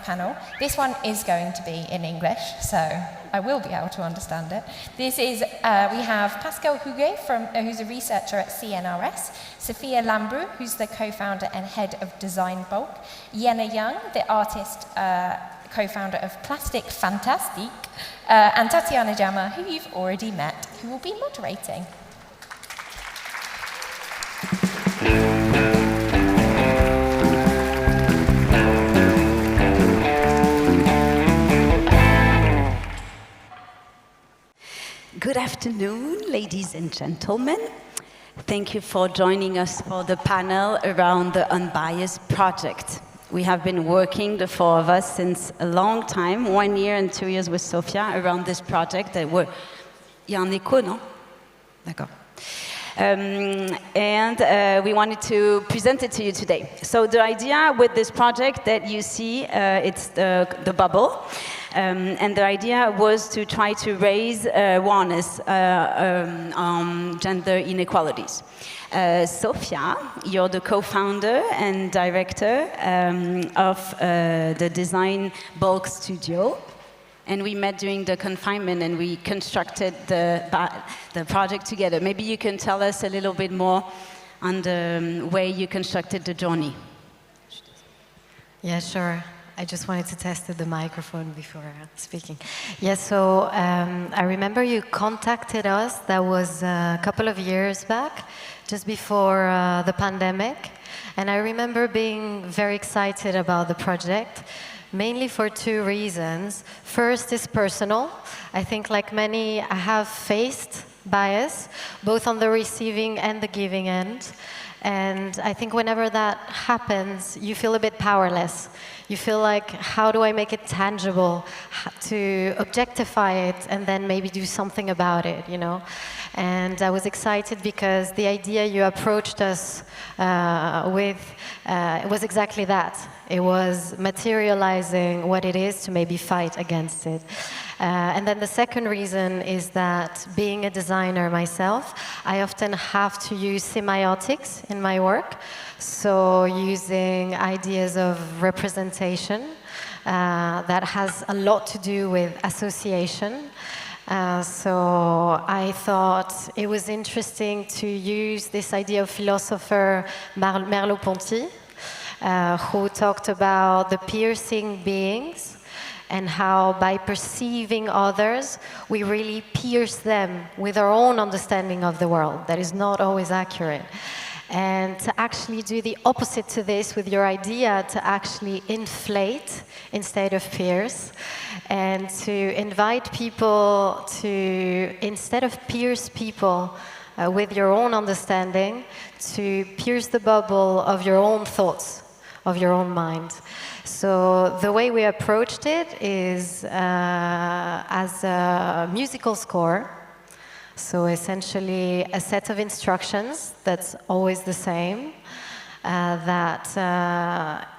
panel. This one is going to be in English, so I will be able to understand it. This is, we have Pascal Huguet, who's a researcher at CNRS, Sofia Lambrou, who's the co-founder and head of design Bolk, Yena Young, the artist, co-founder of Plastique, Fantastique, and Tatiana Jama, who you've already met, who will be moderating. Good afternoon, ladies and gentlemen. Thank you for joining us for the panel around the Unbiased project. We have been working, the four of us, since a long time, 1 year and 2 years with Sofia, around this project that we're... Il y a un écho, non? D'accord. We wanted to present it to you today. So the idea with this project that you see, it's the bubble. And the idea was to try to raise awareness on gender inequalities. Sofia, you're the co-founder and director of the design Bolk studio. And we met during the confinement and we constructed the project together. Maybe you can tell us a little bit more on the way you constructed the journey. Yeah, sure. I just wanted to test the microphone before speaking. Yeah, so I remember you contacted us, that was a couple of years back, just before the pandemic. And I remember being very excited about the project, mainly for two reasons. First is personal. I think like many, I have faced bias, both on the receiving and the giving end. And I think whenever that happens, you feel a bit powerless. You feel like, how do I make it tangible, to objectify it and then maybe do something about it, you know? And I was excited because the idea you approached us with was exactly that. It was materializing what it is to maybe fight against it. And then the second reason is that being a designer myself, I often have to use semiotics in my work. So using ideas of representation that has a lot to do with association. So I thought it was interesting to use this idea of philosopher Merleau-Ponty, who talked about the piercing beings and how by perceiving others, we really pierce them with our own understanding of the world that is not always accurate. And to actually do the opposite to this with your idea, to actually inflate instead of pierce, and to invite people to, instead of pierce people with your own understanding, to pierce the bubble of your own thoughts, of your own mind. So the way we approached it is as a musical score. So essentially a set of instructions that's always the same, that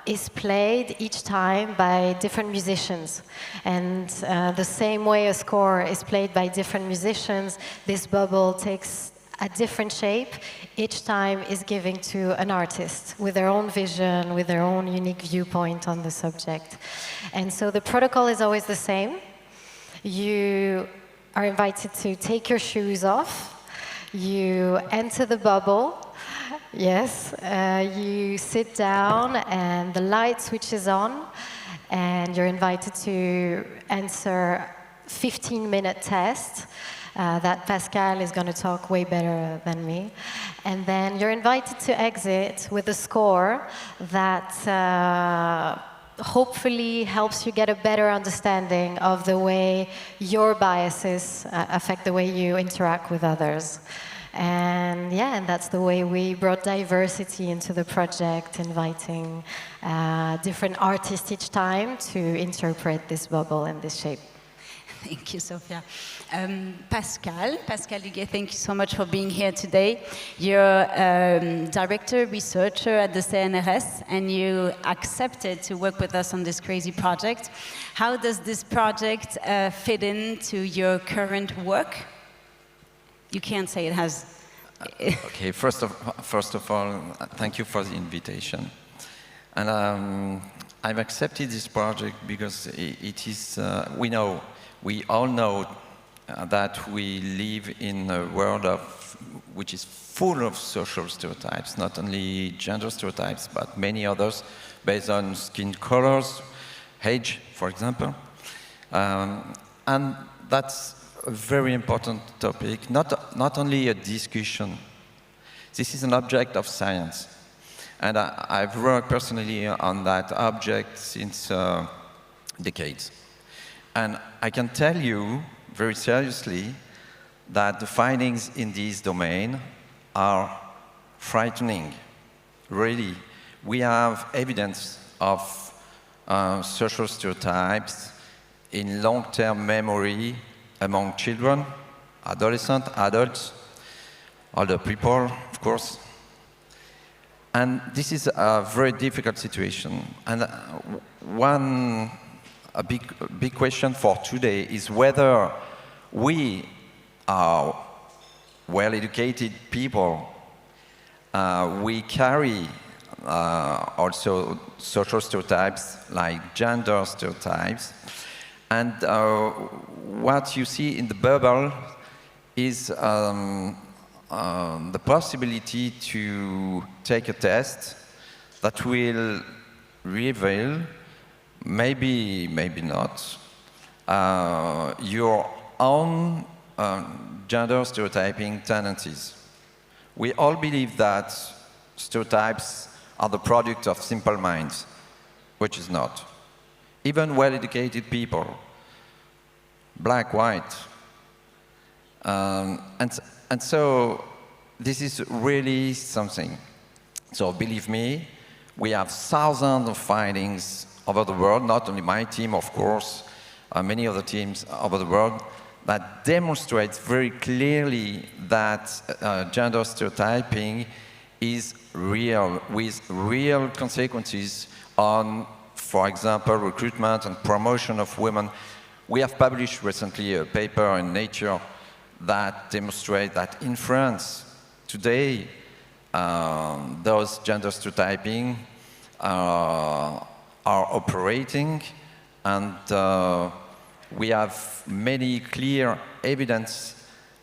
is played each time by different musicians. And the same way a score is played by different musicians, this bubble takes a different shape. Each time is given to an artist with their own vision, with their own unique viewpoint on the subject. And so the protocol is always the same. You are invited to take your shoes off. You enter the bubble. Yes, you sit down and the light switches on and you're invited to answer a 15-minute test that Pascal is going to talk way better than me. And then you're invited to exit with a score that hopefully helps you get a better understanding of the way your biases affect the way you interact with others. And yeah, and that's the way we brought diversity into the project, inviting different artists each time to interpret this bubble and this shape. Thank you, Sofia. Pascal Huguet, thank you so much for being here today. You're director, researcher at the CNRS, and you accepted to work with us on this crazy project. How does this project fit into your current work? You can't say it has. Okay, first of all, thank you for the invitation. And I've accepted this project because it is, we all know that we live in a world which is full of social stereotypes, not only gender stereotypes, but many others based on skin colors, age, for example. And that's a very important topic, not only a discussion. This is an object of science. And I've worked personally on that object since decades. And I can tell you very seriously that the findings in this domain are frightening. Really, we have evidence of social stereotypes in long-term memory among children, adolescents, adults, older people, of course. And this is a very difficult situation. And a big question for today is whether we are well-educated people. We carry also social stereotypes like gender stereotypes. And what you see in the bubble is the possibility to take a test that will reveal, maybe not, your own gender stereotyping tendencies. We all believe that stereotypes are the product of simple minds, which is not. Even well-educated people, black, white, and so this is really something. So believe me, we have thousands of findings over the world, not only my team, of course, many other teams over the world, that demonstrates very clearly that gender stereotyping is real, with real consequences on, for example, recruitment and promotion of women. We have published recently a paper in Nature that demonstrates that in France, today, those gender stereotyping are operating, and we have many clear evidence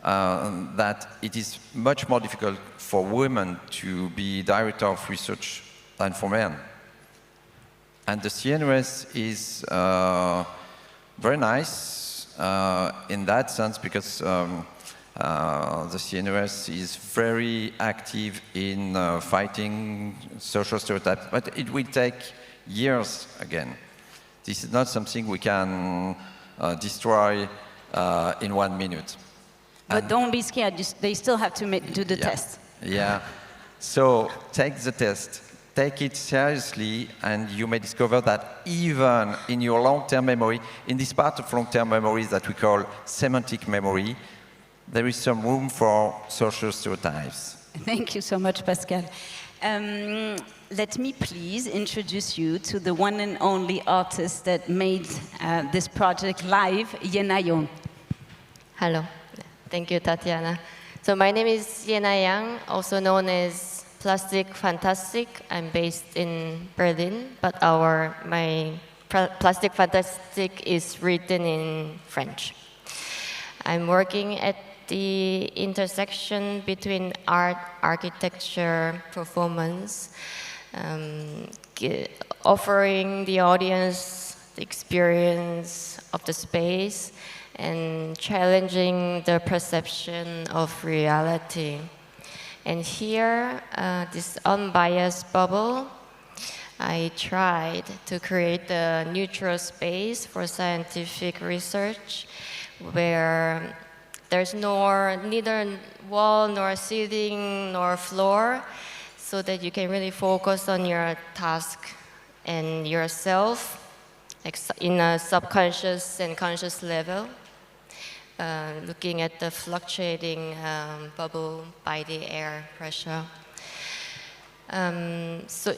that it is much more difficult for women to be director of research than for men. And the CNRS is very nice in that sense, because the CNRS is very active in fighting social stereotypes, but it will take years again. This is not something we can destroy in 1 minute. But don't be scared, they still have to do the test. Yeah, so take the test. Take it seriously, and you may discover that even in your long-term memory, in this part of long-term memory that we call semantic memory, there is some room for social stereotypes. Thank you so much, Pascal. Let me please introduce you to the one and only artist that made this project live, Yena. Hello. Thank you, Tatiana. So my name is Yena, also known as Plastique Fantastique. I'm based in Berlin, but my Plastique Fantastique is written in French. I'm working at the intersection between art, architecture, performance, offering the audience the experience of the space and challenging the perception of reality. And here, this unbiased bubble, I tried to create a neutral space for scientific research where there's neither wall, nor ceiling, nor floor, so that you can really focus on your task and yourself in a subconscious and conscious level, looking at the fluctuating bubble by the air pressure. So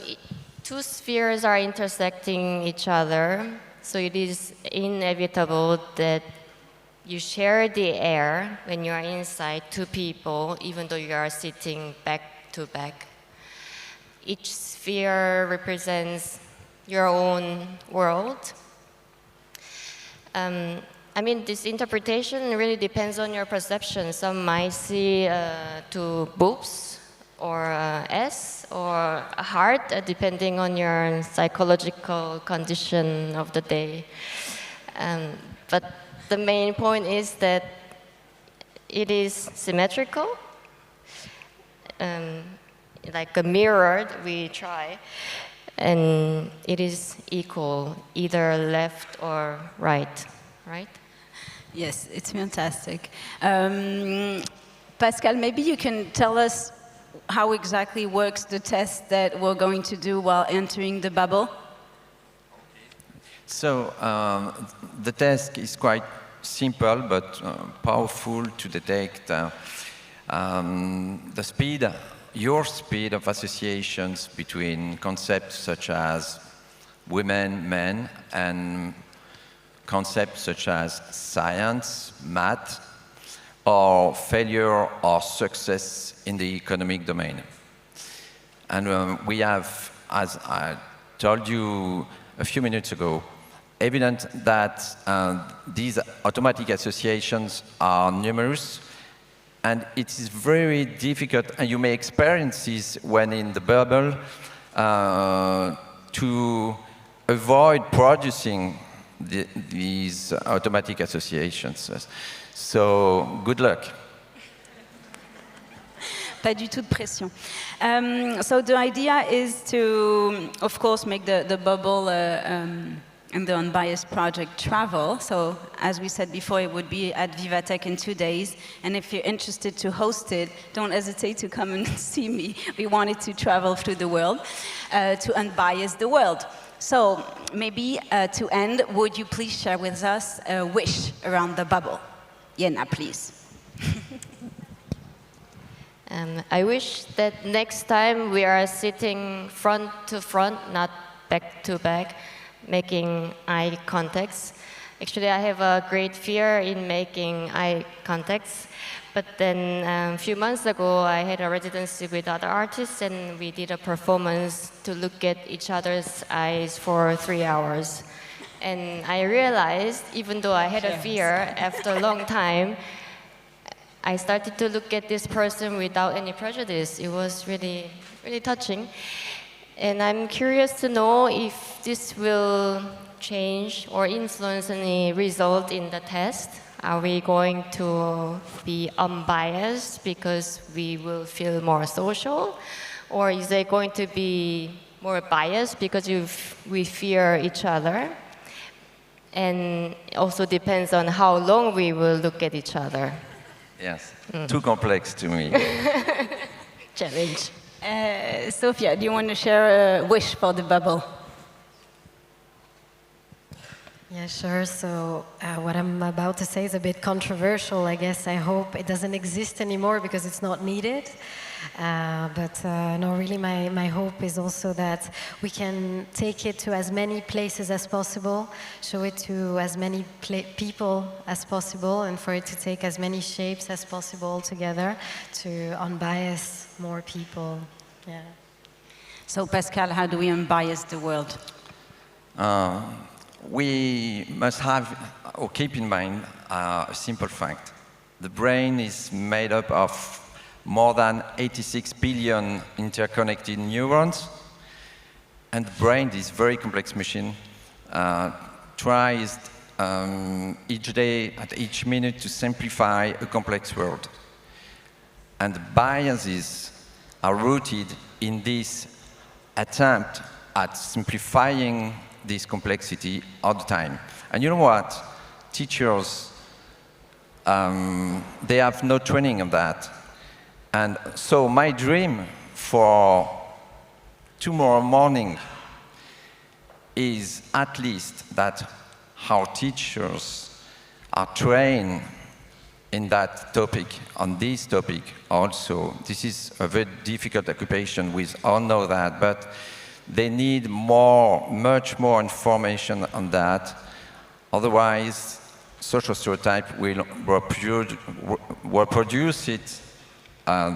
two spheres are intersecting each other, so it is inevitable that you share the air when you are inside two people, even though you are sitting back to back. Each sphere represents your own world. I mean, this interpretation really depends on your perception. Some might see two boobs or S or a heart, depending on your psychological condition of the day. But the main point is that it is symmetrical. Like a mirror, we try, and it is equal, either left or right, right? Yes, it's fantastic. Pascal, maybe you can tell us how exactly works the test that we're going to do while entering the bubble? So the test is quite simple but powerful to detect the speed, your speed of associations between concepts such as women, men, and concepts such as science, math, or failure or success in the economic domain. And we have, as I told you a few minutes ago, evident that these automatic associations are numerous, and it is very difficult, and you may experience this when in the bubble, to avoid producing these automatic associations. So, good luck. Pas du tout de pression. So the idea is to, of course, make the bubble and the Unbiased project travel. So as we said before, it would be at Vivatech in 2 days. And if you're interested to host it, don't hesitate to come and see me. We wanted to travel through the world to unbias the world. So maybe to end, would you please share with us a wish around the bubble? Yena, please. I wish that next time we are sitting front to front, not back to back, making eye contacts. Actually, I have a great fear in making eye contacts. But then a few months ago, I had a residency with other artists, and we did a performance to look at each other's eyes for 3 hours. And I realized, even though I had a fear, after a long time, I started to look at this person without any prejudice. It was really, really touching. And I'm curious to know if this will change or influence any result in the test. Are we going to be unbiased because we will feel more social? Or is it going to be more biased because we fear each other? And it also depends on how long we will look at each other. Yes, too complex to me. Challenge. Sofia, do you want to share a wish for the bubble? Yeah, sure. So what I'm about to say is a bit controversial, I guess. I hope it doesn't exist anymore because it's not needed. But no, really my hope is also that we can take it to as many places as possible, show it to as many people as possible, and for it to take as many shapes as possible together to unbias more people. Yeah. So Pascal, how do we unbias the world? We must have, or keep in mind, a simple fact. The brain is made up of more than 86 billion interconnected neurons, and the brain, this very complex machine, tries each day, at each minute, to simplify a complex world. And the biases are rooted in this attempt at simplifying this complexity all the time. And you know what? Teachers, they have no training on that. And so my dream for tomorrow morning is at least that our teachers are trained in that topic, on this topic also. This is a very difficult occupation, we all know that, but they need much more information on that. Otherwise, social stereotype will reproduce it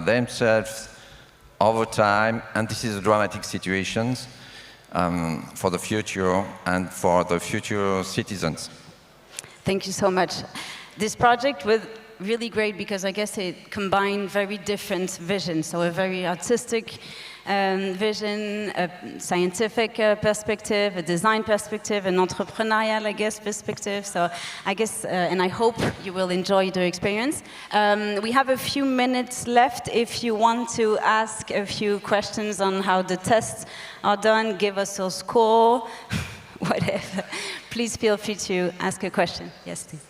themselves over time, and this is a dramatic situation. for the future and for the future citizens. Thank you so much. This project was really great because I guess it combined very different visions. So a very artistic vision, a scientific perspective, a design perspective, an entrepreneurial, I guess, perspective. So I guess, and I hope you will enjoy the experience. We have a few minutes left. If you want to ask a few questions on how the tests are done, give us your score, whatever. Please feel free to ask a question. Yes, please.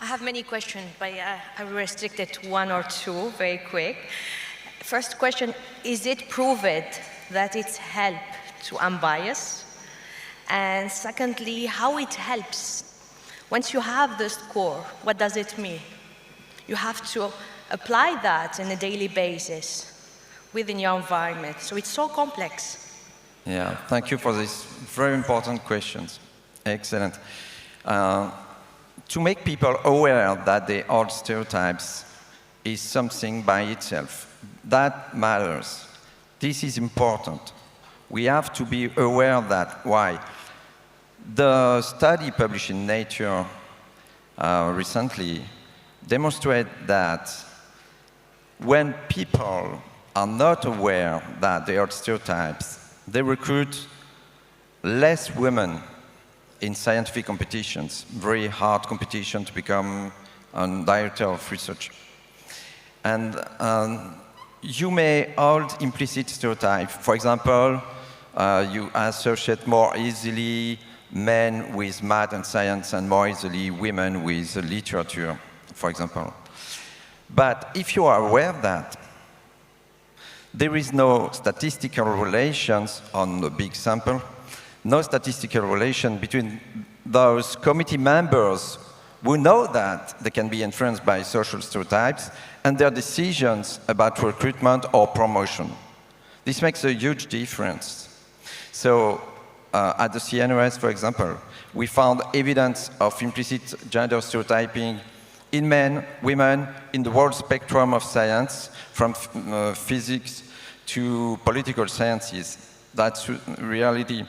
I have many questions, but I will restrict it to one or two, very quick. First question, is it proved that it helps to unbias? And secondly, how it helps? Once you have the score, what does it mean? You have to apply that on a daily basis within your environment. So it's so complex. Yeah, thank you for these very important questions. Excellent. To make people aware that the old stereotypes is something by itself, that matters. This is important. We have to be aware of that. Why? The study published in Nature recently demonstrated that when people are not aware that they are stereotypes, they recruit less women in scientific competitions, very hard competition to become a director of research. And you may hold implicit stereotypes. For example, you associate more easily men with math and science and more easily women with literature, for example. But if you are aware of that, there is no statistical relations on the big sample, no statistical relation between those committee members who know that they can be influenced by social stereotypes and their decisions about recruitment or promotion. This makes a huge difference. So at the CNRS, for example, we found evidence of implicit gender stereotyping in men, women, in the whole spectrum of science, from physics to political sciences. That's reality.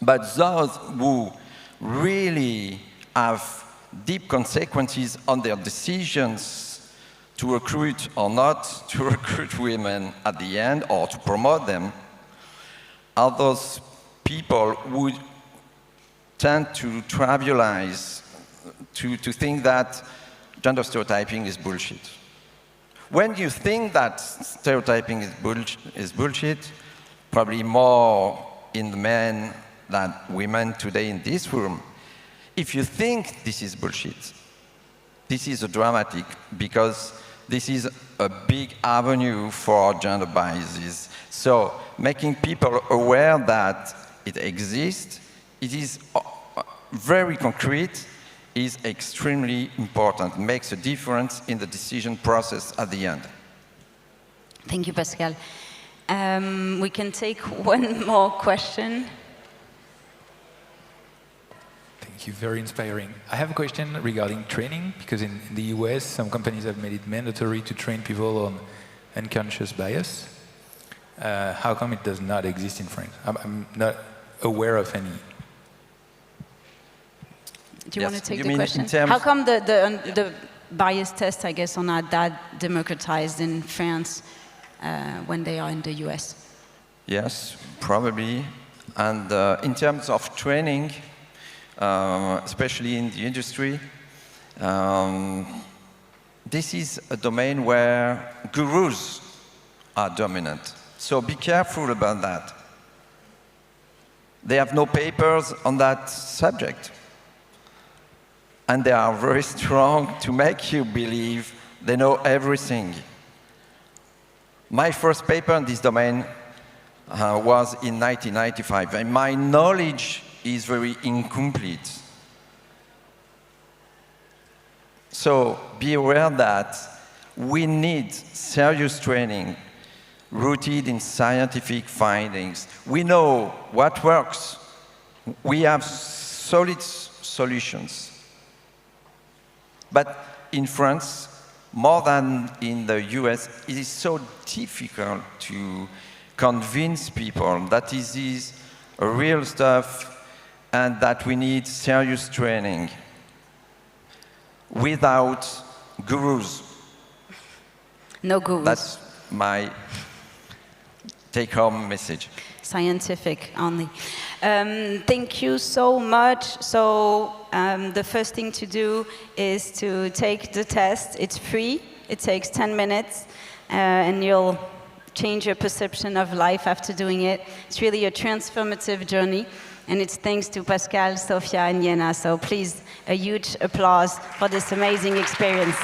But those who really have deep consequences on their decisions to recruit or not to recruit women at the end or to promote them are those people who tend to trivialize, to think that gender stereotyping is bullshit. When you think that stereotyping is bullshit, probably more in the men than women today in this room, if you think this is bullshit, this is a dramatic, because this is a big avenue for gender biases. So making people aware that it exists, it is very concrete, is extremely important, makes a difference in the decision process at the end. Thank you, Pascal. We can take one more question. Thank you, very inspiring. I have a question regarding training, because in the US, some companies have made it mandatory to train people on unconscious bias. How come it does not exist in France? I'm not aware of any. Do you want to take the question? How come the bias tests, I guess, are not that democratized in France when they are in the US? Yes, probably. And in terms of training, especially in the industry, this is a domain where gurus are dominant. So be careful about that. They have no papers on that subject. And they are very strong to make you believe they know everything. My first paper in this domain was in 1995, and my knowledge is very incomplete. So be aware that we need serious training rooted in scientific findings. We know what works. We have solid solutions. But in France, more than in the US, it is so difficult to convince people that this is real stuff and that we need serious training without gurus. No gurus. That's my take-home message. Scientific only. Thank you so much. So the first thing to do is to take the test. It's free. It takes 10 minutes, and you'll change your perception of life after doing it. It's really a transformative journey, and it's thanks to Pascal, Sofia, and Yena. So please, a huge applause for this amazing experience.